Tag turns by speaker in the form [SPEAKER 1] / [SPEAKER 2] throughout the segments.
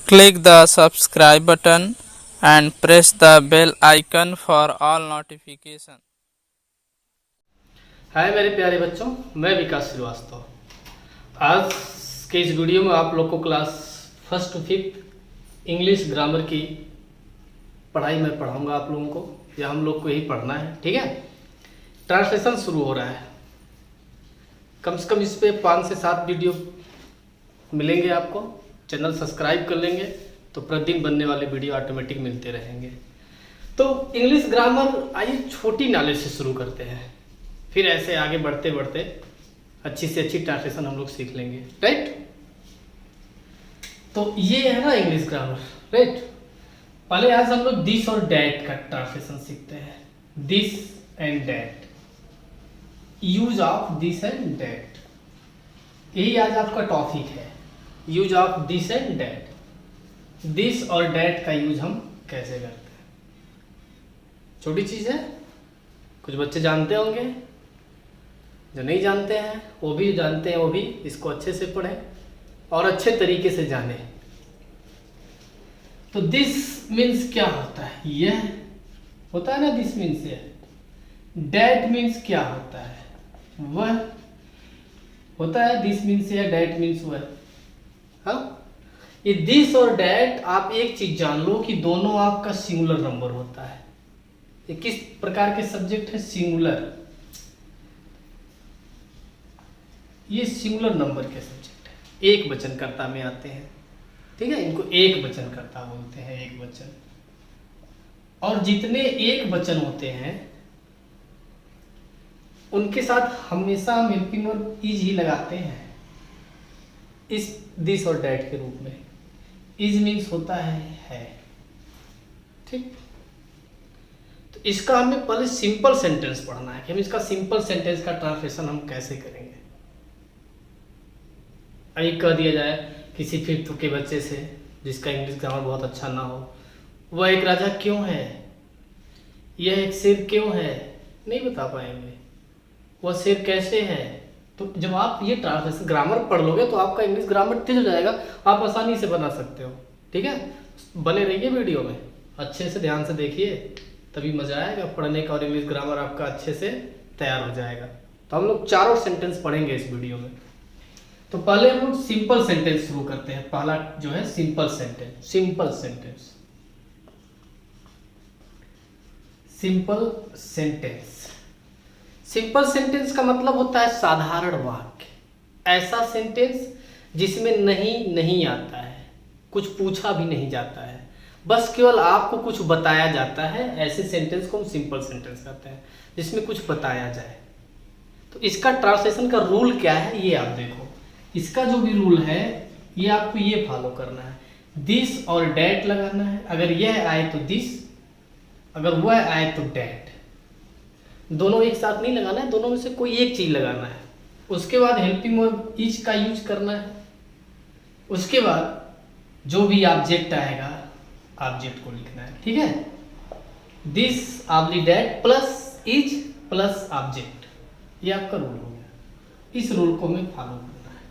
[SPEAKER 1] Click the subscribe button and press the bell icon for all notifications.
[SPEAKER 2] हाय मेरे प्यारे बच्चों, मैं विकास श्रीवास्तव। आज के इस वीडियो में आप लोग को class first to fifth English grammar की पढ़ाई मैं पढ़ाऊंगा आप लोगों को, या हम लोग को यही पढ़ना है। ठीक है, ट्रांसलेशन शुरू हो रहा है। कम से कम इस पे 5 से 7 वीडियो मिलेंगे आपको। चैनल सब्सक्राइब कर लेंगे तो प्रतिदिन बनने वाले वीडियो ऑटोमेटिक मिलते रहेंगे। तो इंग्लिश ग्रामर आइए छोटी नॉलेज से शुरू करते हैं, फिर ऐसे आगे बढ़ते बढ़ते अच्छी से अच्छी ट्रांसलेशन हम लोग सीख लेंगे। राइट, तो ये है ना इंग्लिश ग्रामर। राइट, पहले आज हम लोग दिस और डैट का ट्रांसलेशन सीखते हैं। This and that, use of this and that, यही आज आपका टॉपिक है। Use of this and that, this और डैट का यूज हम कैसे करते हैं। छोटी चीज है, कुछ बच्चे जानते होंगे, जो नहीं जानते हैं वो भी जानते हैं, वो भी इसको अच्छे से पढ़ें और अच्छे तरीके से जाने। तो दिस मीन्स क्या होता है, यह होता है ना, दिस मीन्स यह। डैट मीन्स क्या होता है, वह होता है। दिस मीन्स यह, डैट मीन्स वह। हाँ, ये दिस और डैट, आप एक चीज जान लो कि दोनों आपका सिंगुलर नंबर होता है। ये किस प्रकार के सब्जेक्ट है, सिंगुलर। ये सिंगुलर नंबर के सब्जेक्ट है, एक वचनकर्ता में आते हैं। ठीक है, इनको एक वचनकर्ता बोलते हैं, एक वचन। और जितने एक वचन होते हैं उनके साथ हमेशा हम हेल्पिंग वर्ब इज ही लगाते हैं, इस दिस और डैट के रूप में। इज मीन्स होता है। ठीक, तो इसका हमें पहले सिंपल सेंटेंस पढ़ना है कि हम इसका सिंपल सेंटेंस का ट्रांसलेशन हम कैसे करेंगे। अभी कह दिया जाए किसी फिफ्थ के बच्चे से जिसका इंग्लिश ग्रामर बहुत अच्छा ना हो, वह एक राजा क्यों है, यह एक शेर क्यों है, नहीं बता पाएंगे। वह शेर कैसे है। तो जब आप ये ट्रांसलेशन ग्रामर पढ़ लोगे तो आपका इंग्लिश ग्रामर तेज हो जाएगा, आप आसानी से बना सकते हो। ठीक है, बने रहिए वीडियो में, अच्छे से ध्यान से देखिए, तभी मजा आएगा पढ़ने का और इंग्लिश ग्रामर आपका अच्छे से तैयार हो जाएगा। तो हम लोग चारों सेंटेंस पढ़ेंगे इस वीडियो में। तो पहले हम लोग सिंपल सेंटेंस शुरू करते हैं। पहला जो है simple sentence. Simple sentence, simple sentence. Simple sentence का मतलब होता है साधारण वाक्य, ऐसा सेंटेंस जिसमें नहीं नहीं आता है, कुछ पूछा भी नहीं जाता है, बस केवल आपको कुछ बताया जाता है। ऐसे सेंटेंस को हम सिंपल सेंटेंस कहते हैं, जिसमें कुछ बताया जाए। तो इसका ट्रांसलेशन का रूल क्या है, ये आप देखो। इसका जो भी रूल है ये आपको ये फॉलो करना है। दिस और डैट लगाना है, अगर यह आए तो दिस, अगर वह आए तो डैट। दोनों एक साथ नहीं लगाना है, दोनों में से कोई एक चीज लगाना है। उसके बाद हेल्पिंग वर्ब इज का यूज करना है। उसके बाद जो भी ऑब्जेक्ट आएगा, ऑब्जेक्ट को लिखना है। ठीक है, this ऑब्ली that plus is plus object, ये आपका रूल हो गया। इस रूल को हमें फॉलो करना है।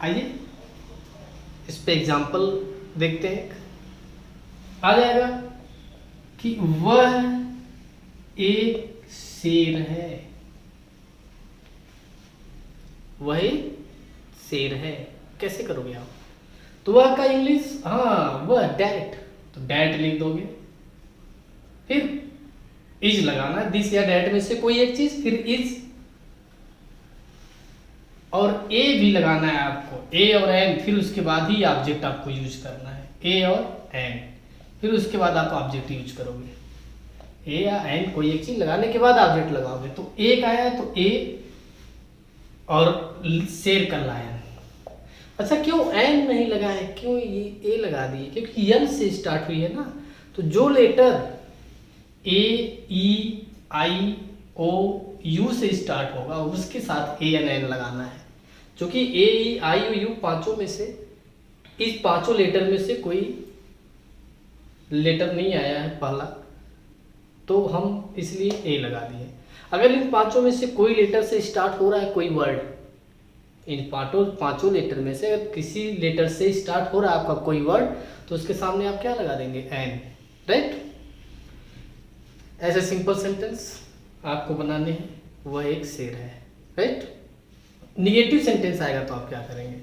[SPEAKER 2] आइए इस पे एग्जांपल देखते हैं। आ जाएगा कि वह एक शेर है, वह शेर है। कैसे करोगे आप, तो वह का इंग्लिश, हाँ वह डैट, तो डैट लिख दोगे। फिर इज लगाना है, दिस या डैट में से कोई एक चीज, फिर इज। और ए भी लगाना है आपको, ए और एन, फिर उसके बाद ही ऑब्जेक्ट आपको यूज करना है। ए और एन, फिर उसके बाद आप ऑब्जेक्ट यूज करोगे। ए या एन कोई एक चीज लगाने के बाद ऑब्जेक्ट लगाओगे। तो एक आया तो ए और शेर का लायन। अच्छा, क्यों एन नहीं लगाए, क्यों ये ए लगा दिए, क्योंकि एन से स्टार्ट हुई है ना। तो जो letter A E I O U से स्टार्ट होगा उसके साथ ए एन एन लगाना है। क्योंकि ए ई आई ओ यू पांचों में से, इस पांचों लेटर में से कोई लेटर नहीं आया है पहला, तो हम इसलिए ए लगा दिए। अगर इन पांचों में से कोई लेटर से स्टार्ट हो रहा है कोई वर्ड, इन पांचों लेटर में से अगर किसी लेटर से स्टार्ट हो रहा है आपका कोई वर्ड, तो उसके सामने आप क्या लगा देंगे, एन, राइट। ऐसे सिंपल सेंटेंस आपको बनाने हैं, वह एक शेर है, राइट। निगेटिव सेंटेंस आएगा तो आप क्या करेंगे,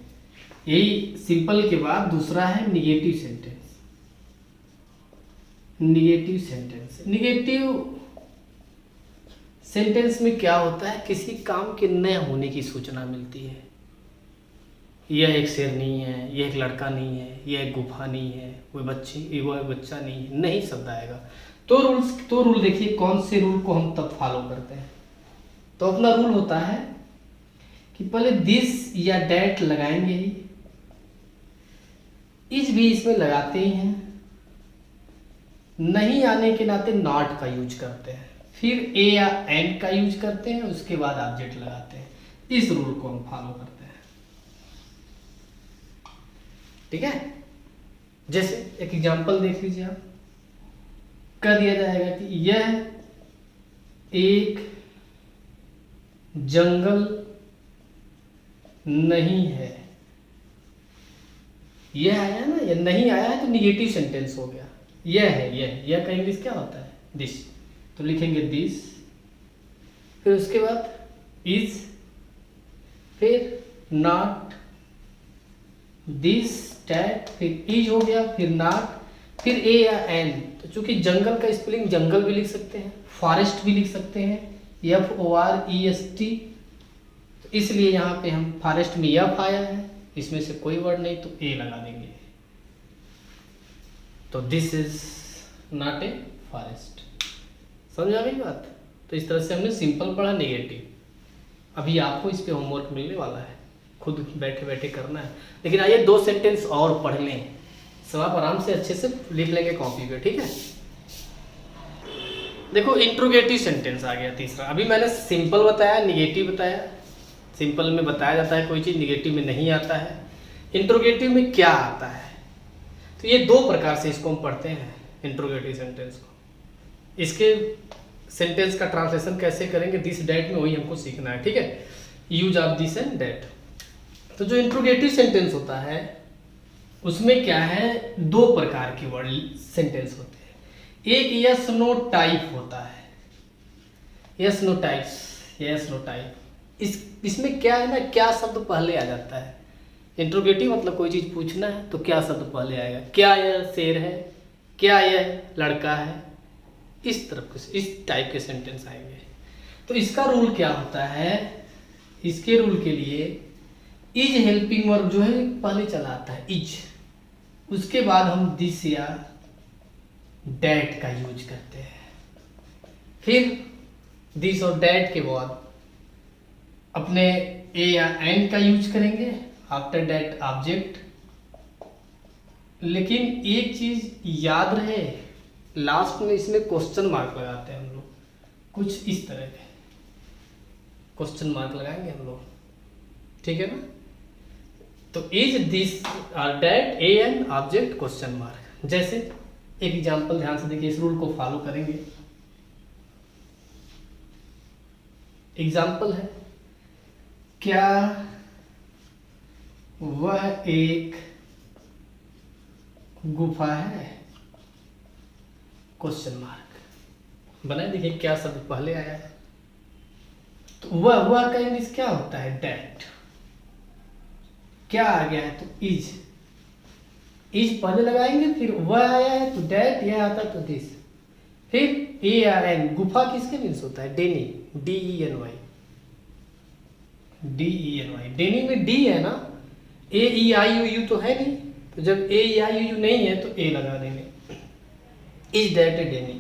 [SPEAKER 2] यही सिंपल के बाद दूसरा है negative sentence. Negative sentence, negative sentence में क्या होता है, किसी काम के न होने की सूचना मिलती है। यह एक शेर नहीं है, यह एक लड़का नहीं है, यह एक गुफा नहीं है, वह बच्चा नहीं है, नहीं शब्द आएगा। तो रूल देखिए, कौन से रूल को हम तब फॉलो करते हैं। तो अपना रूल होता है कि पहले दिस या डैट लगाएंगे ही, इज भी इसमें लगाते ही हैं, नहीं आने के नाते नॉट का यूज करते हैं, फिर ए या एंड का यूज करते हैं, उसके बाद ऑब्जेक्ट लगाते हैं। इस रूल को हम फॉलो करते हैं, ठीक है। जैसे एक एग्जांपल देख लीजिए आप, कह दिया जाएगा कि यह एक जंगल नहीं है। यह आया ना, यह नहीं आया है तो निगेटिव सेंटेंस हो गया। यह है, यह का इंग्लिश क्या होता है, दिस, तो लिखेंगे दिस, फिर उसके बाद इज, फिर नॉट, दिस, डैट, फिर इज हो गया, फिर नॉट, फिर ए या एन। तो चूंकि जंगल का स्पेलिंग जंगल भी लिख सकते हैं, फॉरेस्ट भी लिख सकते हैं, FOREST, तो इसलिए यहाँ पे हम फॉरेस्ट में एफ आया है, इसमें से कोई वर्ड नहीं तो ए लगा देंगे। तो this is not a forest. समझ आ गई बात। तो इस तरह से हमने सिंपल पढ़ा निगेटिव। अभी आपको इस पे होमवर्क मिलने वाला है, खुद बैठे बैठे करना है। लेकिन आइए 2 सेंटेंस और पढ़ लें, सब आप आराम से अच्छे से लिख लेंगे कॉपी पे, ठीक है। देखो इंट्रोगेटिव सेंटेंस आ गया तीसरा। अभी मैंने सिंपल बताया, निगेटिव बताया। सिंपल में बताया जाता है कोई चीज़, निगेटिव में नहीं आता है। इंट्रोगेटिव में क्या आता है, तो ये 2 प्रकार से इसको हम पढ़ते हैं इंट्रोगेटिव सेंटेंस को। इसके सेंटेंस का ट्रांसलेशन कैसे करेंगे, दिस डैट में, वही हमको सीखना है, ठीक है। Use of this and that. तो जो इंट्रोगेटिव सेंटेंस होता है उसमें क्या है, 2 प्रकार के वर्ड सेंटेंस होते हैं। एक यस नो टाइप होता है, yes no types, yes no type. इसमें क्या है ना, क्या शब्द पहले आ जाता है। इंट्रोगेटिव मतलब कोई चीज़ पूछना है तो क्या शब्द पहले आएगा, क्या यह शेर है, क्या यह लड़का है, इस तरफ के, इस टाइप के सेंटेंस आएंगे। तो इसका रूल क्या होता है, इसके रूल के लिए इज हेल्पिंग वर्ब जो है पहले चला आता है, इज, उसके बाद हम दिस या डैट का यूज करते हैं, फिर दिस और डैट के बाद अपने ए या एंड का यूज करेंगे, आफ्टर डैट ऑब्जेक्ट। लेकिन एक चीज याद रहे, लास्ट में इसमें क्वेश्चन मार्क लगाते हैं हम लोग, कुछ इस तरह के क्वेश्चन मार्क लगाएंगे हम लोग, ठीक है ना। तो इज दिस और that A an object question mark. जैसे एक एग्जांपल ध्यान से देखिए, इस रूल को फॉलो करेंगे। एग्जांपल है, क्या वह एक गुफा है, क्वेश्चन मार्क बनाए। देखिए क्या शब्द पहले आया है, तो वह का इंग्लिश क्या होता है, डैट। क्या आ गया है तो इज, इज पहले लगाएंगे, फिर वह आया है तो डैट, यह आता है तो दिस, फिर ए या एन। गुफा किसके मीन्स होता है, डेनी, DENY, DENY। डेनी में डी है ना, AEIOU तो है नहीं, तो जब AEIOU नहीं है तो ए लगा देंगे। Is that a Danny,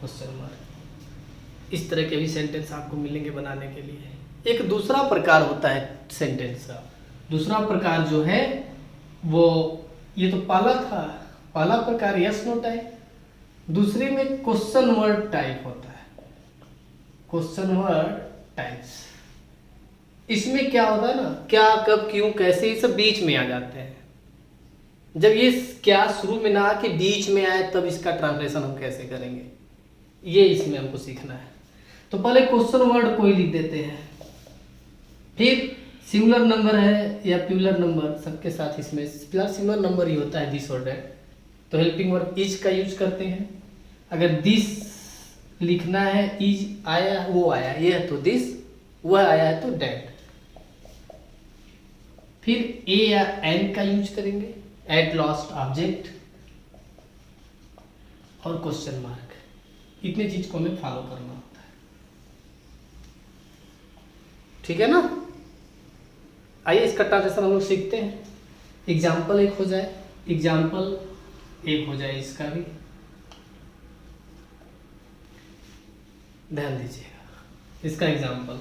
[SPEAKER 2] question mark. इस तरह के भी सेंटेंस आपको मिलेंगे बनाने के लिए। एक दूसरा प्रकार होता है सेंटेंस का, दूसरा प्रकार जो है वो, ये तो पहला था, पहला प्रकार यस नो टाइप, दूसरे में क्वेश्चन वर्ड टाइप होता है, क्वेश्चन वर्ड टाइप्स। इसमें क्या होता है ना, क्या, कब, क्यों, कैसे, ये सब बीच में आ जाते हैं। जब ये क्या शुरू में ना आके बीच में आए तब इसका ट्रांसलेशन हम कैसे करेंगे, ये इसमें हमको सीखना है। तो पहले क्वेश्चन वर्ड को ही लिख देते हैं, फिर सिंगुलर नंबर है या प्लूरल नंबर, सबके साथ इसमें फिलहाल सिंगुलर नंबर ही होता है दिस और दैट, तो हेल्पिंग वर्ब इज का यूज करते हैं। अगर दिस लिखना है, इज आया वो आया, ये है तो दिस, वह आया है तो दैट। फिर ए या एन का यूज करेंगे, एट लास्ट ऑब्जेक्ट और क्वेश्चन मार्क, इतने चीज को हमें फॉलो करना होता है, ठीक है ना। आइए इसका ट्रांसलेशन हम लोग सीखते हैं। एग्जाम्पल एक हो जाए, एग्जाम्पल एक हो जाए, इसका भी ध्यान दीजिएगा। इसका एग्जाम्पल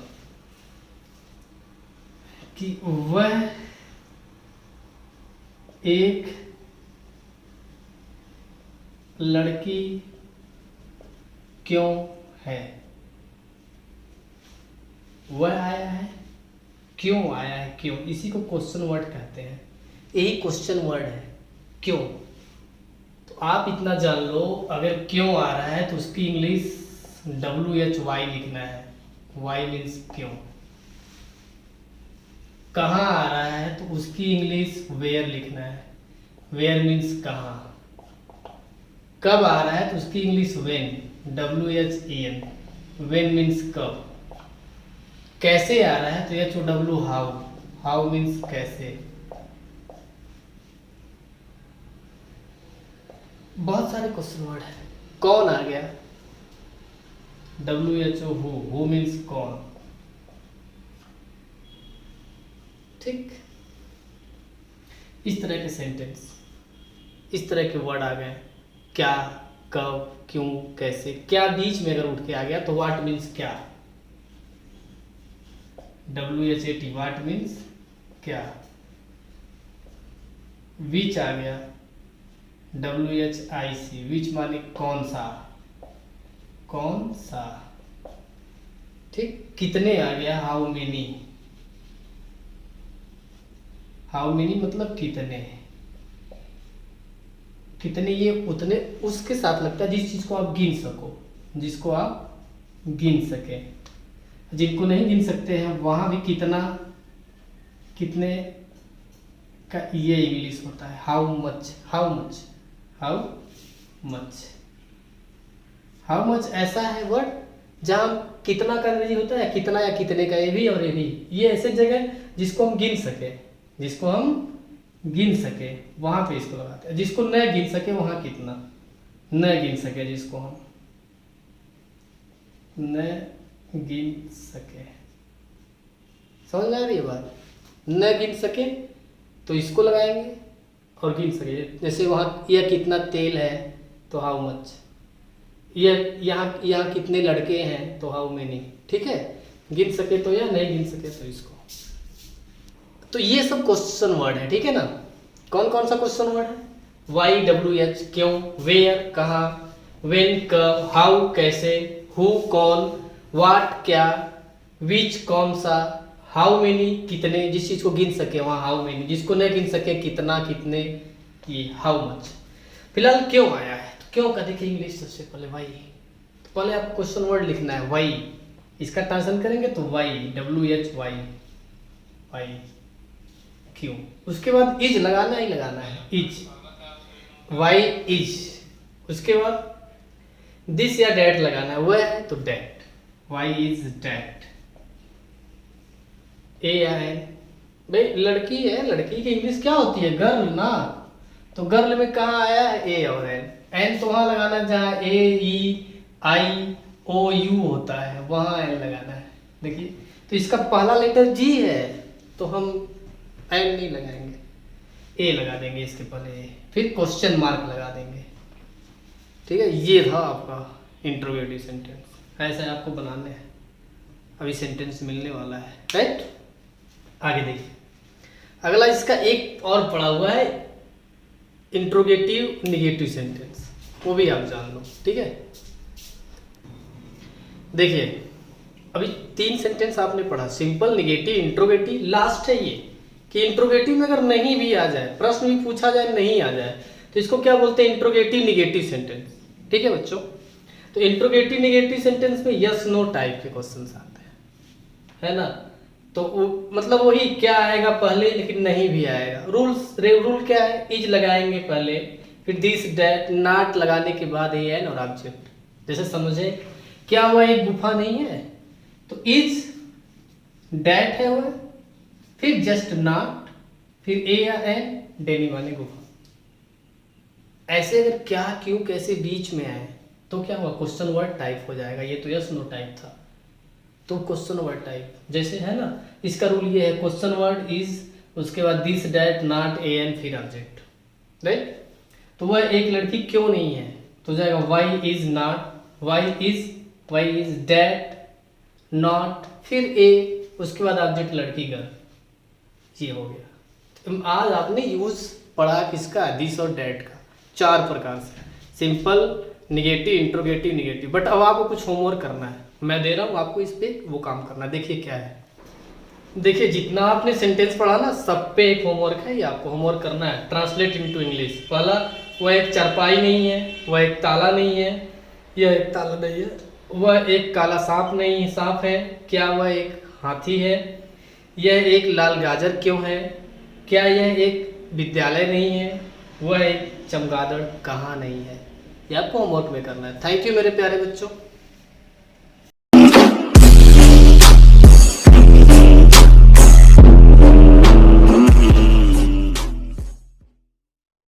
[SPEAKER 2] कि वह एक लड़की क्यों है, वह आया है, क्यों आया है, क्यों, इसी को क्वेश्चन वर्ड कहते हैं, यही क्वेश्चन वर्ड है क्यों। तो आप इतना जान लो, अगर क्यों आ रहा है तो उसकी इंग्लिश WHY लिखना है, Y मीन्स क्यों। कहाँ आ रहा है तो उसकी इंग्लिश वेयर लिखना है, वेयर मीन्स कहाँ। कब आ रहा है तो उसकी English when, WHEN, when means कब। कैसे आ रहा है तो HOW, हाउ, हाउ मीन्स कैसे। बहुत सारे क्वेश्चन वर्ड है। कौन आ गया, WHO, हु मीन्स कौन, ठीक। इस तरह के सेंटेंस, इस तरह के वर्ड आ गए, क्या, कब, क्यों, कैसे। क्या बीच में अगर उठ के आ गया तो व्हाट मीन्स क्या, WHAT, व्हाट मीन्स क्या। विच आ गया, WHIC, विच माने कौन सा, कौन सा, ठीक। कितने आ गया, हाउ मेनी, हाउ मेनी मतलब कितने, कितने ये उतने उसके साथ लगता है जिस चीज को आप गिन सको, जिसको आप गिन सके। जिनको नहीं गिन सकते हैं वहां भी कितना, कितने का ये इंग्लिश होता है how much, how much, how much. How much ऐसा है वर्ड जहाँ कितना का अंग्रेजी होता है, कितना या कितने का, ये भी और ये भी, ये ऐसे जगह जिसको हम गिन सके, जिसको हम गिन सके वहां पे इसको लगाते हैं। जिसको न गिन सके वहां कितना, न गिन सके जिसको हम न गिन सके, समझ में आ रही है बात। न गिन सके तो इसको लगाएंगे और गिन सके, जैसे वहाँ यह कितना तेल है तो हाउ मच, यह यहाँ कितने लड़के हैं तो हाउ मेनी, ठीक है। गिन सके तो, या नहीं गिन सके तो इसको। तो ये सब क्वेश्चन वर्ड है, ठीक है ना। कौन कौन सा क्वेश्चन वर्ड है, वाई, WH क्यों, वेयर कहाँ, वेन कब, हाउ कैसे, हु कौन, व्हाट क्या, विच कौन सा, हाउ मेनी कितने, जिस चीज को गिन सके वहाँ हाउ मेनी, जिसको नहीं गिन सके कितना, कितने, ये हाउ मच। फिलहाल क्यों आया है, तो क्यों का देखिए इंग्लिश सबसे पहले वाई, तो पहले आप क्वेश्चन वर्ड लिखना है वाई, इसका ट्रांसलेशन करेंगे तो वाई, WHY, वाई क्यों। उसके बाद इज लगाना ही लगाना है, इज, वाई इज। उसके बाद दिस या डैट लगाना है, वह है तो डैट, वाई इज डैट। ए या एन, भाई लड़की है, लड़की की इंग्लिश क्या होती है, गर्ल ना, तो गर्ल में कहाँ आया है ए और एन, एन तो वहां लगाना जहाँ AEIOU होता है, वहां एन लगाना है। देखिए तो इसका पहला लेटर जी है तो हम एन नहीं लगाएंगे, ए लगा देंगे इसके पहले, फिर क्वेश्चन मार्क लगा देंगे, ठीक है। ये था आपका इंट्रोगेटिव सेंटेंस, ऐसे आपको बनाने हैं, अभी सेंटेंस मिलने वाला है, राइट। आगे देखिए, अगला इसका एक और पड़ा हुआ है इंट्रोगेटिव निगेटिव सेंटेंस, वो भी आप जान लो, ठीक है। देखिए अभी 3 सेंटेंस आपने पढ़ा, सिंपल, निगेटिव, इंट्रोगेटिव, लास्ट है ये कि इंट्रोगेटिव में अगर नहीं भी आ जाए, प्रश्न भी पूछा जाए नहीं आ जाए, तो इसको क्या बोलते हैं, इंट्रोगेटिव निगेटिव सेंटेंस, ठीक है बच्चों। तो इंट्रोगेटिव निगेटिव सेंटेंस में यस नो टाइप के क्वेश्चंस आते हैं, है ना। तो मतलब वही क्या आएगा पहले, लेकिन नहीं भी आएगा। रूल क्या है, इज लगाएंगे पहले, फिर दिस डैट नॉट लगाने के बाद ए एन और ऑब्जेक्ट। जैसे समझे क्या हुआ, एक गुफा नहीं है तो इज डैट है वो, फिर जस्ट नॉट, फिर ए या एन, डेनी माने गुफा। ऐसे अगर क्या क्यों कैसे बीच में आए तो क्या हुआ, क्वेश्चन वर्ड टाइप हो जाएगा। ये तो यस नो टाइप था तो क्वेश्चन वर्ड टाइप। जैसे है ना, इसका रूल ये है, क्वेश्चन वर्ड इज, उसके बाद this that not a an फिर ऑब्जेक्ट, राइट। तो वह एक लड़की क्यों नहीं है तो जाएगा why is not, why is that not, फिर ए, उसके बाद ऑब्जेक्ट लड़की गर्ल। ये हो गया। तो आज आपने यूज पढ़ा किसका, दिस और डैट का, 4 प्रकार से, simple, negative, interrogative, negative. But अब आपको कुछ होमवर्क करना है, मैं दे रहा हूँ आपको, इस पे वो काम करना है। देखिए क्या है, देखिए जितना आपने सेंटेंस पढ़ा ना सब पे एक होमवर्क है, ये आपको होमवर्क करना है, ट्रांसलेट इनटू इंग्लिश। पहला, वह एक चारपाई नहीं है, वह एक ताला नहीं है, यह एक ताला नहीं है, वह एक काला सांप नहीं सांप है, क्या वह एक हाथी है, यह एक लाल गाजर क्यों है, क्या यह एक विद्यालय नहीं है, वह एक चमगादड़ कहाँ नहीं है। ये आपको होमवर्क में करना है। थैंक यू मेरे प्यारे बच्चों।